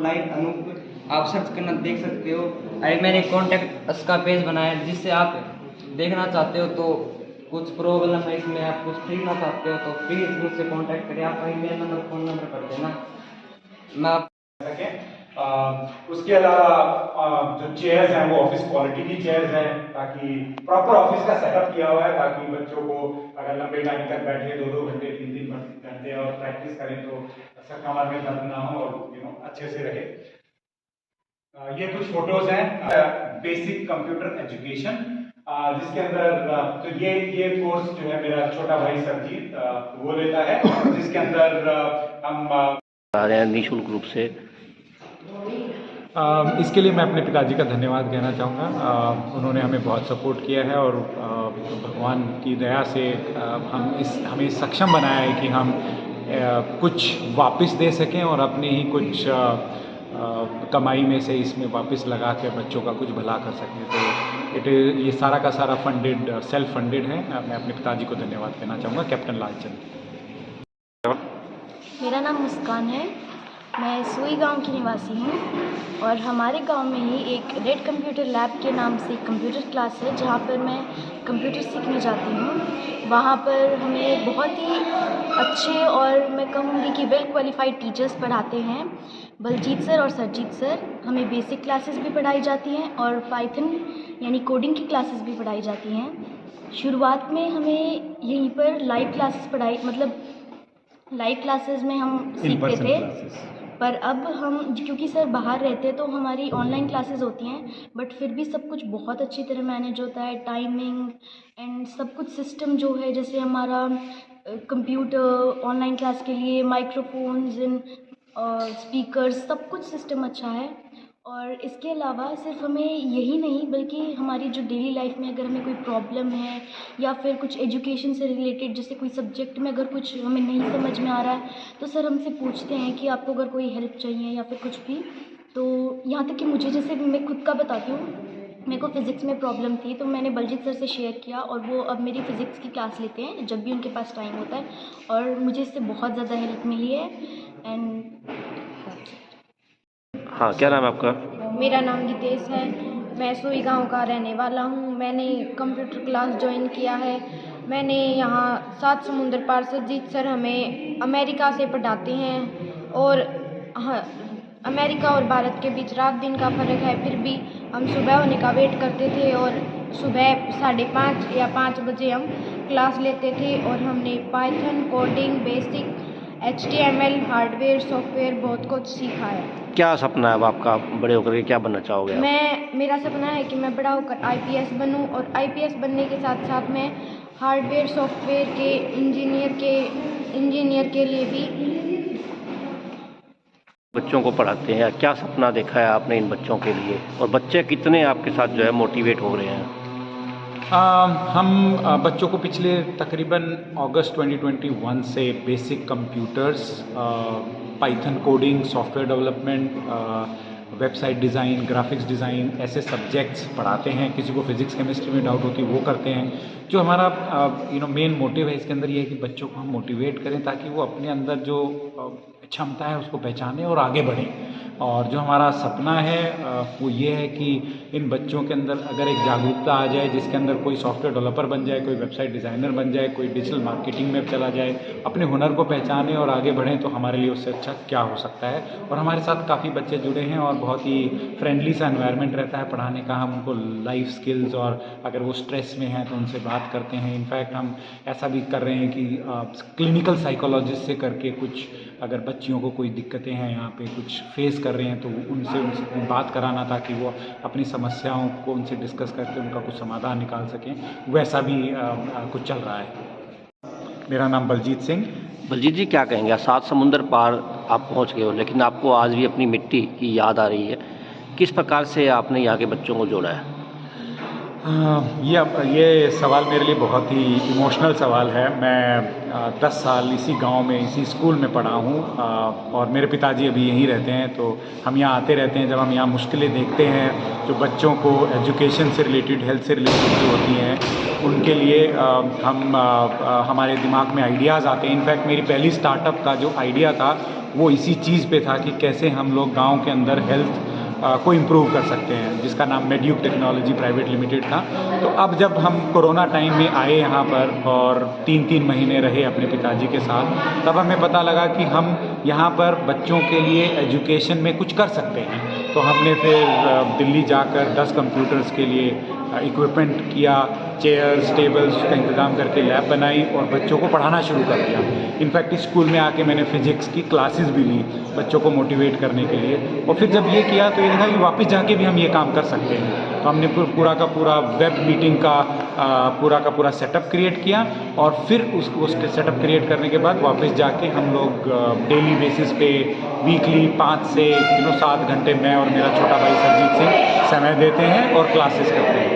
Online Anoop आप search करना देख सकते हो। अभी मैंने कॉन्टैक्ट अस का पेज बनाया है, जिससे आप देखना चाहते हो तो कुछ प्रॉब्लम है इसमें, आप कुछ खरीदना चाहते हो तो प्लीज़ मुझसे कांटेक्ट करें। आप ईमेल नंबर फ़ोन नंबर कर देना, मैं आप उसके अलावा जो चेयर्स हैं वो ऑफिस क्वालिटी की चेयर्स हैं, ताकि प्रॉपर ऑफिस का सेटअप किया हुआ है, ताकि बच्चों को अगर लंबे टाइम तक बैठे 2-2 घंटे 3-3 घंटे और प्रैक्टिस करें तो सर कमर में दर्द ना हो और अच्छे से रहे। ये कुछ फोटोज हैं बेसिक कंप्यूटर एजुकेशन, जिसके अंदर तो ये कोर्स जो है मेरा छोटा भाई सरजीत वो लेता है, जिसके अंदर हम निःशुल्क रूप से। इसके लिए मैं अपने पिताजी का धन्यवाद कहना चाहूँगा। उन्होंने हमें बहुत सपोर्ट किया है और भगवान की दया से हमें सक्षम बनाया है कि हम कुछ वापस दे सकें और अपने ही कुछ कमाई में से इसमें वापस लगा के बच्चों का कुछ भला कर सकें। तो ये सारा का सारा फंडेड, सेल्फ फंडेड है। मैं अपने पिताजी को धन्यवाद कहना चाहूँगा, कैप्टन लालचंद। मेरा नाम मुस्कान है, मैं सुई गांव की निवासी हूँ और हमारे गांव में ही एक रेड कंप्यूटर लैब के नाम से कंप्यूटर क्लास है, जहाँ पर मैं कंप्यूटर सीखने जाती हूँ। वहाँ पर हमें बहुत ही अच्छे और मैं कहूँगी कि वेल क्वालिफाइड टीचर्स पढ़ाते हैं। बलजीत सर और सरजीत सर, हमें बेसिक क्लासेस भी पढ़ाई जाती हैं और पाइथन यानी कोडिंग की क्लासेस भी पढ़ाई जाती हैं। शुरुआत में हमें यहीं पर लाइव क्लासेस पढ़ाई, मतलब लाइव क्लासेस में हम सीखते थे, पर अब हम क्योंकि सर बाहर रहते हैं तो हमारी ऑनलाइन क्लासेस होती हैं, बट फिर भी सब कुछ बहुत अच्छी तरह मैनेज होता है, टाइमिंग एंड सब कुछ सिस्टम जो है, जैसे हमारा कंप्यूटर ऑनलाइन क्लास के लिए माइक्रोफोन्स एंड स्पीकर्स, सब कुछ सिस्टम अच्छा है। और इसके अलावा सिर्फ हमें यही नहीं बल्कि हमारी जो डेली लाइफ में अगर हमें कोई प्रॉब्लम है या फिर कुछ एजुकेशन से रिलेटेड, जैसे कोई सब्जेक्ट में अगर कुछ हमें नहीं समझ में आ रहा है तो सर हमसे पूछते हैं कि आपको अगर कोई हेल्प चाहिए या फिर कुछ भी। तो यहाँ तक कि मुझे, जैसे मैं खुद का बताती हूँ, मेरे को फ़िज़िक्स में प्रॉब्लम थी तो मैंने बलजीत सर से शेयर किया और वो अब मेरी फ़िज़िक्स की क्लास लेते हैं जब भी उनके पास टाइम होता है, और मुझे इससे बहुत ज़्यादा हेल्प मिली है। एंड हाँ, क्या नाम है आपका? मेरा नाम गीतेश है, मैं सुई गांव का रहने वाला हूं। मैंने कंप्यूटर क्लास ज्वाइन किया है। मैंने यहाँ 7 समुंदर पार सरजीत सर हमें अमेरिका से पढ़ाते हैं और अमेरिका और भारत के बीच रात दिन का फ़र्क है, फिर भी हम सुबह होने का वेट करते थे और सुबह 5:30 या 5 बजे हम क्लास लेते थे और हमने Python, coding, basic, HTML, hardware, software बहुत कुछ सीखा है। क्या सपना है अब आपका, बड़े होकर के क्या बनना चाहोगे? मेरा सपना है कि मैं बड़ा होकर IPS बनूं और IPS बनने के साथ साथ मैं हार्डवेयर सॉफ्टवेयर के इंजीनियर के लिए भी। बच्चों को पढ़ाते हैं, क्या सपना देखा है आपने इन बच्चों के लिए, और बच्चे कितने आपके साथ जो है मोटिवेट हो रहे हैं? हम बच्चों को पिछले तकरीबन अगस्त 2021 से basic computers, Python coding, software development, website design, graphics design, ऐसे सब्जेक्ट्स पढ़ाते हैं। किसी को फिज़िक्स केमिस्ट्री में डाउट होती है वो करते हैं। जो हमारा मेन मोटिव है इसके अंदर ये है कि बच्चों को हम मोटिवेट करें ताकि वो अपने अंदर जो क्षमता है उसको पहचानें और आगे बढ़ें। और जो हमारा सपना है वो ये है कि इन बच्चों के अंदर अगर एक जागरूकता आ जाए, जिसके अंदर कोई सॉफ्टवेयर डेवलपर बन जाए, कोई वेबसाइट डिज़ाइनर बन जाए, कोई डिजिटल मार्केटिंग में चला जाए, अपने हुनर को पहचाने और आगे बढ़ें, तो हमारे लिए उससे अच्छा क्या हो सकता है। और हमारे साथ काफ़ी बच्चे जुड़े हैं और बहुत ही फ्रेंडली सा एनवायरनमेंट रहता है पढ़ाने का। हम उनको लाइफ स्किल्स, और अगर वो स्ट्रेस में हैं तो उनसे बात करते हैं। इनफैक्ट हम ऐसा भी कर रहे हैं कि क्लिनिकल साइकोलॉजिस्ट से करके कुछ, अगर बच्चियों को कोई दिक्कतें हैं यहाँ पे कुछ फेस कर रहे हैं तो उनसे बात कराना, ताकि वो अपनी समस्याओं को उनसे डिस्कस करके उनका कुछ समाधान निकाल सकें, वैसा भी कुछ चल रहा है। मेरा नाम बलजीत सिंह। बलजीत जी, क्या कहेंगे? 7 समुंदर पार आप पहुँच गए हो, लेकिन आपको आज भी अपनी मिट्टी की याद आ रही है। किस प्रकार से आपने यहाँ के बच्चों को जोड़ा है? ये सवाल मेरे लिए बहुत ही इमोशनल सवाल है। मैं 10 साल इसी गांव में इसी स्कूल में पढ़ा हूँ और मेरे पिताजी अभी यहीं रहते हैं, तो हम यहाँ आते रहते हैं। जब हम यहाँ मुश्किलें देखते हैं जो बच्चों को एजुकेशन से रिलेटेड, हेल्थ से रिलेटेड जो होती हैं, उनके लिए हमारे दिमाग में आइडियाज़ आते हैं। इनफैक्ट मेरी पहली स्टार्टअप का जो आइडिया था वो इसी चीज़ पे था कि कैसे हम लोग गाँव के अंदर हेल्थ को इम्प्रूव कर सकते हैं, जिसका नाम मेड्यूक टेक्नोलॉजी प्राइवेट लिमिटेड था। तो अब जब हम कोरोना टाइम में आए यहाँ पर और 3-3 महीने रहे अपने पिताजी के साथ, तब हमें पता लगा कि हम यहाँ पर बच्चों के लिए एजुकेशन में कुछ कर सकते हैं। तो हमने फिर दिल्ली जाकर 10 कंप्यूटर्स के लिए इक्विपमेंट किया, चेयर्स टेबल्स का इंतज़ाम करके लैब बनाई और बच्चों को पढ़ाना शुरू कर दिया। इनफैक्ट इस स्कूल में आके मैंने फिजिक्स की क्लासेस भी ली बच्चों को मोटिवेट करने के लिए। और फिर जब ये किया तो ये देखा कि वापस जाके भी हम ये काम कर सकते हैं। तो हमने पूरा का पूरा वेब मीटिंग का पूरा सेटअप क्रिएट किया और फिर उसको सेटअप क्रिएट करने के बाद वापस जाके हम लोग डेली बेसिस पे वीकली 5 से 7 घंटे मैं और मेरा छोटा भाई सरजीत सिंह समय देते हैं और क्लासेस करते हैं।